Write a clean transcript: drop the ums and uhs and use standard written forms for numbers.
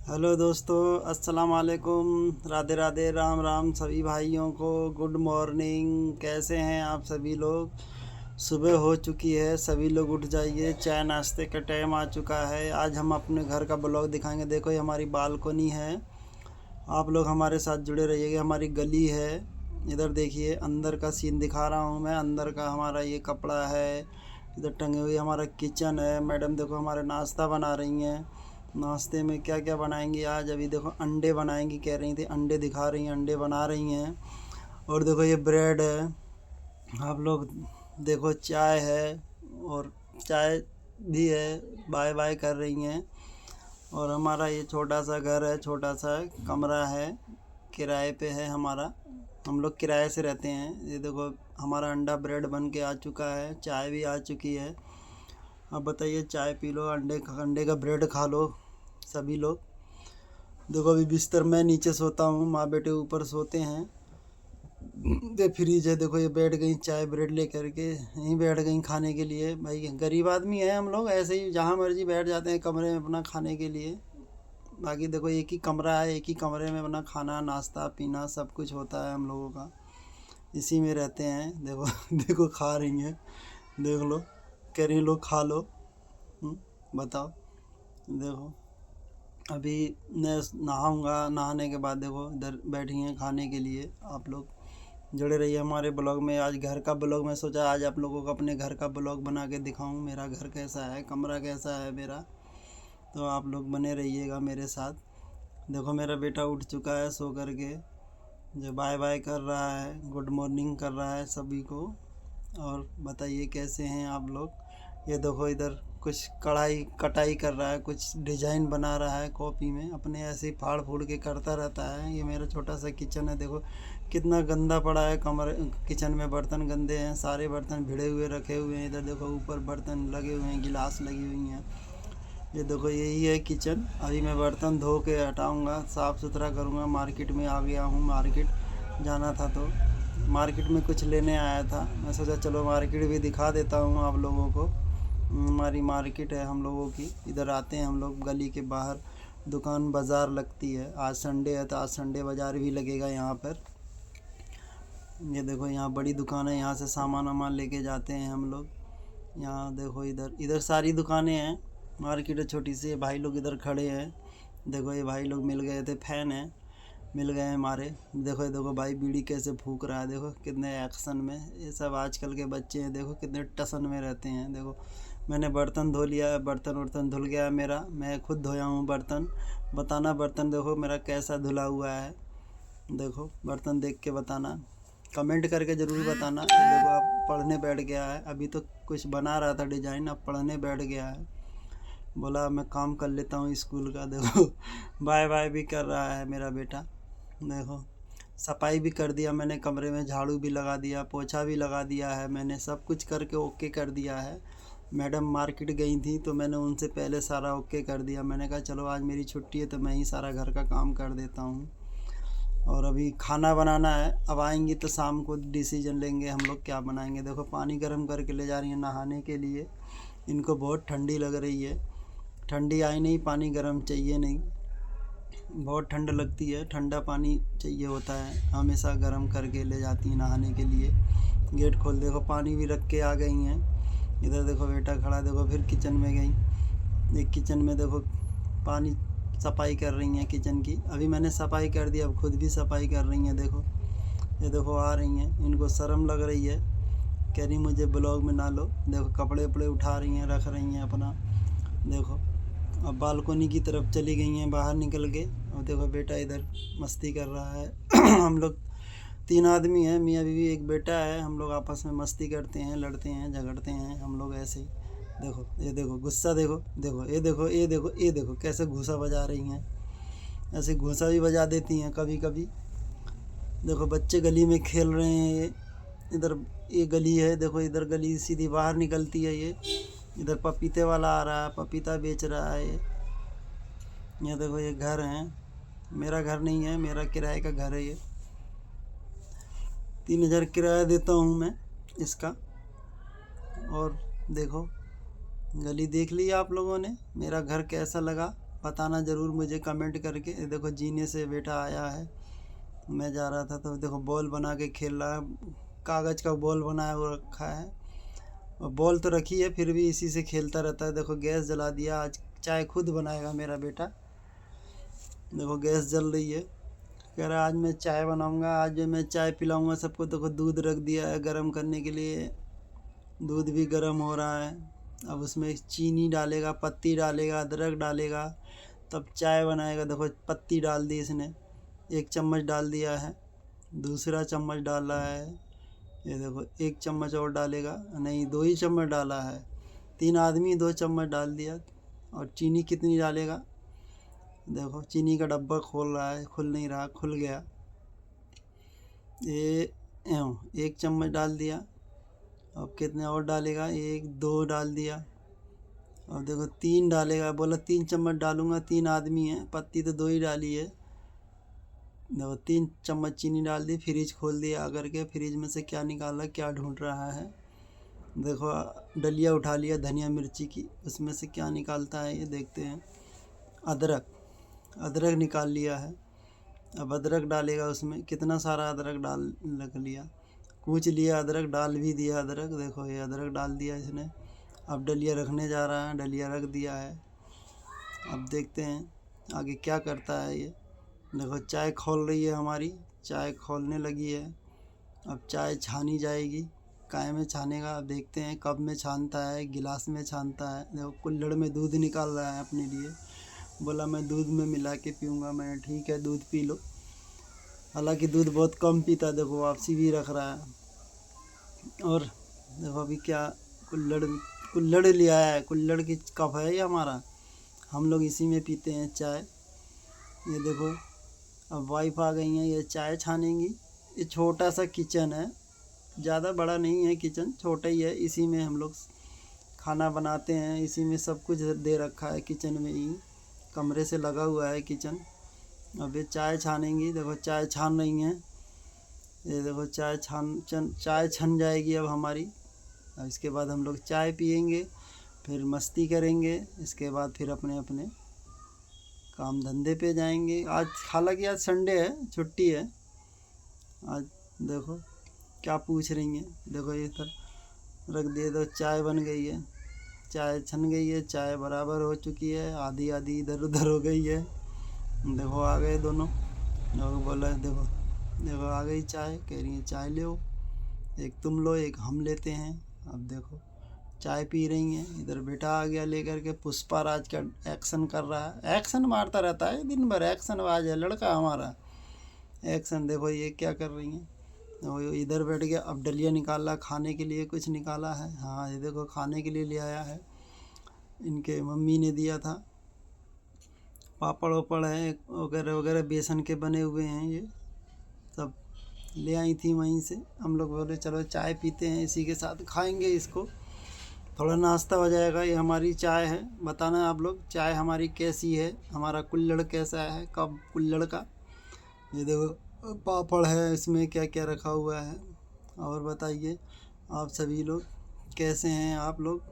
Hello दोस्तों, अस्सलाम वालेकुम, राधे राधे, राम राम सभी भाइयों को। Good morning. कैसे हैं आप सभी लोग? सुबह हो चुकी है, सभी लोग उठ जाइए, चाय नाश्ते का टाइम आ चुका है। आज हम अपने घर का ब्लॉग दिखाएंगे। देखो ये हमारी बालकोनी है। आप लोग हमारे साथ जुड़े रहिएगा। हमारी गली है। इधर देखिए, अंदर का सीन दिखा रहा हूँ मैं। अंदर का हमारा ये कपड़ा है, इधर टंगे हुए हमारा किचन है। मैडम देखो हमारे नाश्ता बना रही हैं। नाश्ते में क्या क्या बनाएंगी आज? अभी देखो अंडे बनाएंगी कह रही थी, अंडे दिखा रही हैं, अंडे बना रही हैं। और देखो ये ब्रेड है। आप लोग देखो चाय है, और चाय भी है। बाय बाय कर रही हैं। और हमारा ये छोटा सा घर है, छोटा सा कमरा है, किराए पे है हमारा। हम लोग किराए से रहते हैं। ये देखो हमारा अंडा ब्रेड बन के आ चुका है, चाय भी आ चुकी है। अब बताइए, चाय पी लो, अंडे अंडे का ब्रेड खा लो सभी लोग। देखो अभी बिस्तर मैं नीचे सोता हूँ, माँ बेटे ऊपर सोते हैं। ये फ्रीज है, देखो ये बैठ गई चाय ब्रेड लेकर के, यहीं बैठ गई खाने के लिए। भाई गरीब आदमी है हम लोग, ऐसे ही जहाँ मर्जी बैठ जाते हैं कमरे में अपना खाने के लिए। बाकी देखो एक ही कमरा है, एक ही कमरे में अपना खाना नाश्ता पीना सब कुछ होता है हम लोगों का। इसी में रहते हैं। देखो देखो खा रही हैं, देख लो, कह रही लो खा लो। बताओ। देखो अभी मैं नहाऊंगा, नहाने के बाद देखो इधर बैठी हैं खाने के लिए। आप लोग जुड़े रहिए हमारे ब्लॉग में। आज घर का ब्लॉग, मैं सोचा आज आप लोगों को अपने घर का ब्लॉग बना के दिखाऊं, मेरा घर कैसा है, कमरा कैसा है मेरा। तो आप लोग बने रहिएगा मेरे साथ। देखो मेरा बेटा उठ चुका है सो करके, जो बाय बाय कर रहा है, गुड मॉर्निंग कर रहा है सभी को। और बताइए कैसे हैं आप लोग? ये देखो इधर कुछ कढ़ाई कटाई कर रहा है, कुछ डिजाइन बना रहा है कॉपी में अपने, ऐसे ही फाड़ फूड़ के करता रहता है। ये मेरा छोटा सा किचन है। देखो कितना गंदा पड़ा है कमरे किचन में, बर्तन गंदे हैं, सारे बर्तन भिड़े हुए रखे हुए हैं। इधर देखो ऊपर बर्तन लगे हुए हैं, गिलास लगी हुई हैं। ये देखो यही है किचन। अभी मैं बर्तन धो के हटाऊंगा, साफ़ सुथरा करूँगा। मार्केट में आ गया हूँ, मार्केट जाना था तो मार्केट में कुछ लेने आया था। मैं सोचा चलो मार्केट भी दिखा देता हूँ आप लोगों को। हमारी मार्केट है हम लोगों की। इधर आते हैं हम लोग गली के बाहर, दुकान बाज़ार लगती है। आज संडे है तो आज संडे बाज़ार भी लगेगा यहाँ पर। ये देखो यहाँ बड़ी दुकान है, यहाँ से सामान वामान लेके जाते हैं हम लोग। यहाँ देखो इधर इधर सारी दुकानें हैं। मार्केट है छोटी सी। भाई लोग इधर खड़े हैं। देखो ये भाई लोग मिल गए थे, फैन है, मिल गए हैं हमारे। देखो ये देखो भाई बीड़ी कैसे फूक रहा है, देखो कितने एक्शन में। ये सब आजकल के बच्चे हैं, देखो कितने टसन में रहते हैं। देखो मैंने बर्तन धो लिया है, बर्तन वर्तन धुल गया है मेरा, मैं खुद धोया हूँ बर्तन। बताना बर्तन देखो मेरा कैसा धुला हुआ है। देखो बर्तन देख के बताना, कमेंट करके ज़रूर बताना। ये देखो अब पढ़ने बैठ गया है। अभी तो कुछ बना रहा था डिजाइन, अब पढ़ने बैठ गया है। बोला मैं काम कर लेता हूँ स्कूल का। देखो बाय बाय भी कर रहा है मेरा बेटा। देखो सफाई भी कर दिया मैंने कमरे में, झाड़ू भी लगा दिया, पोछा भी लगा दिया है मैंने, सब कुछ करके ओके कर दिया है। मैडम मार्केट गई थी तो मैंने उनसे पहले सारा ओके कर दिया। मैंने कहा चलो आज मेरी छुट्टी है तो मैं ही सारा घर का काम कर देता हूँ। और अभी खाना बनाना है, अब आएंगी तो शाम को डिसीजन लेंगे हम लोग क्या बनाएंगे। देखो पानी गर्म करके ले जा रही हैं नहाने के लिए। इनको बहुत ठंडी लग रही है। ठंडी आई नहीं, पानी गर्म चाहिए नहीं, बहुत ठंड लगती है, ठंडा पानी चाहिए होता है, हमेशा गर्म करके ले जाती हैं नहाने के लिए। गेट खोल, देखो पानी भी रख के आ गई हैं। इधर देखो बेटा खड़ा, देखो फिर किचन में गई। एक किचन में देखो पानी सफाई कर रही हैं किचन की। अभी मैंने सफाई कर दी, अब खुद भी सफाई कर रही हैं। देखो ये देखो आ रही हैं, इनको शर्म लग रही है, कह रही मुझे ब्लॉग में ना लो। देखो कपड़े वपड़े उठा रही हैं, रख रही हैं अपना। देखो अब बालकोनी की तरफ चली गई हैं बाहर निकल के। और देखो बेटा इधर मस्ती कर रहा है हम लोग 3 आदमी हैं, मियाँ बीवी एक बेटा है। हम लोग आपस में मस्ती करते हैं, लड़ते हैं, झगड़ते हैं हम लोग ऐसे ही। देखो ये देखो गुस्सा, देखो देखो ये देखो ये देखो ये देखो कैसे घूंसा बजा रही हैं। ऐसे घूंसा भी बजा देती हैं कभी कभी। देखो बच्चे गली में खेल रहे हैं। ये इधर ये गली है, देखो इधर गली सीधी बाहर निकलती है। ये इधर पपीते वाला आ रहा है, पपीता बेच रहा है ये देखो ये घर है, मेरा घर नहीं है, मेरा किराए का घर है ये। 3,000 किराया देता हूँ मैं इसका। और देखो गली देख ली आप लोगों ने, मेरा घर कैसा लगा? बताना ज़रूर मुझे कमेंट करके। ये देखो जीने से बेटा आया है, मैं जा रहा था तो देखो बॉल बना के खेल रहा है, कागज़ का बॉल बनाया हुआ रखा है, और बॉल तो रखी है फिर भी इसी से खेलता रहता है। देखो गैस जला दिया, आज चाय खुद बनाएगा मेरा बेटा। देखो गैस जल रही है, कह रहा है आज मैं चाय बनाऊंगा, आज मैं चाय पिलाऊंगा सबको। देखो दूध रख दिया है गर्म करने के लिए, दूध भी गर्म हो रहा है। अब उसमें चीनी डालेगा, पत्ती डालेगा, अदरक डालेगा, तब चाय बनाएगा। देखो पत्ती डाल दी इसने, 1 चम्मच डाल दिया है, दूसरा चम्मच डाल रहा है। ये देखो 1 चम्मच और डालेगा, नहीं 2 ही चम्मच डाला है, 3 आदमी 2 चम्मच डाल दिया। और चीनी कितनी डालेगा, देखो चीनी का डब्बा खोल रहा है, खुल नहीं रहा, खुल गया। ये 1 चम्मच डाल दिया। अब कितने और डालेगा, 1 2 डाल दिया। और देखो 3 डालेगा, बोला 3 चम्मच डालूंगा, 3 आदमी हैं, पत्ती तो 2 ही डाली है। देखो 3 चम्मच चीनी डाल दी, फ्रिज खोल दिया आकर के, फ्रिज में से क्या निकाला, क्या ढूंढ रहा है। देखो डलिया उठा लिया धनिया मिर्ची की, उसमें से क्या निकालता है ये देखते हैं। अदरक, अदरक निकाल लिया है। अब अदरक डालेगा उसमें, कितना सारा अदरक डाल रख लिया, कूच लिया अदरक, डाल भी दिया अदरक। देखो ये अदरक डाल दिया इसने। अब डलिया रखने जा रहा है, डलिया रख दिया है। अब देखते हैं आगे क्या करता है ये। देखो चाय खौल रही है हमारी, चाय खौलने लगी है। अब चाय छानी जाएगी, काय में छानेगा, अब देखते हैं कब में छानता है, गिलास में छानता है। देखो कुल्हड़ में दूध निकाल रहा है अपने लिए, बोला मैं दूध में मिला के पीऊँगा। मैं ठीक है दूध पी लो, हालांकि दूध बहुत कम पीता है। देखो वापसी भी रख रहा है। और देखो अभी क्या, कुल्हड़, कुल्हड़ लिया है, कुल्हड़ की कप है ये हमारा, हम लोग इसी में पीते हैं चाय। ये देखो अब वाइफ आ गई हैं, ये चाय छानेंगी। ये छोटा सा किचन है, ज़्यादा बड़ा नहीं है किचन, छोटा ही है, इसी में हम लोग खाना बनाते हैं, इसी में सब कुछ दे रखा है किचन में ही, कमरे से लगा हुआ है किचन। अब ये चाय छानेंगी, देखो चाय छान रही हैं। ये देखो चाय छन जाएगी अब हमारी। अब इसके बाद हम लोग चाय पियेंगे, फिर मस्ती करेंगे, इसके बाद फिर अपने अपने काम धंधे पे जाएंगे। आज हालांकि आज संडे है, छुट्टी है आज। देखो क्या पूछ रही हैं, देखो ये इधर रख दिए, तो चाय बन गई है, चाय छन गई है, चाय बराबर हो चुकी है, आधी आधी इधर उधर हो गई है। देखो आ गए दोनों, लोग बोला देखो, देखो आ गई चाय, कह रही है चाय ले, एक तुम लो एक हम लेते हैं। अब देखो चाय पी रही हैं, इधर बेटा आ गया लेकर के, पुष्पा राज का एक्शन कर रहा है, एक्शन मारता रहता है दिन भर, एक्शन बाज है लड़का हमारा, एक्शन। देखो ये क्या कर रही हैं, वो इधर बैठ गया। अब डलिया निकाला, खाने के लिए कुछ निकाला है, हाँ ये देखो खाने के लिए ले आया है, इनके मम्मी ने दिया था, पापड़ वापड़ है वगैरह वगैरह, बेसन के बने हुए हैं, ये सब ले आई थी वहीं से। हम लोग बोले चलो चाय पीते हैं, इसी के साथ खाएंगे इसको, थोड़ा नाश्ता हो जाएगा। ये हमारी चाय है, बताना आप लोग चाय हमारी कैसी है, हमारा कुल्हड़ कैसा है, कब कुल्हड़ का। ये देखो पापड़ है, इसमें क्या क्या रखा हुआ है। और बताइए आप सभी लोग कैसे हैं आप लोग।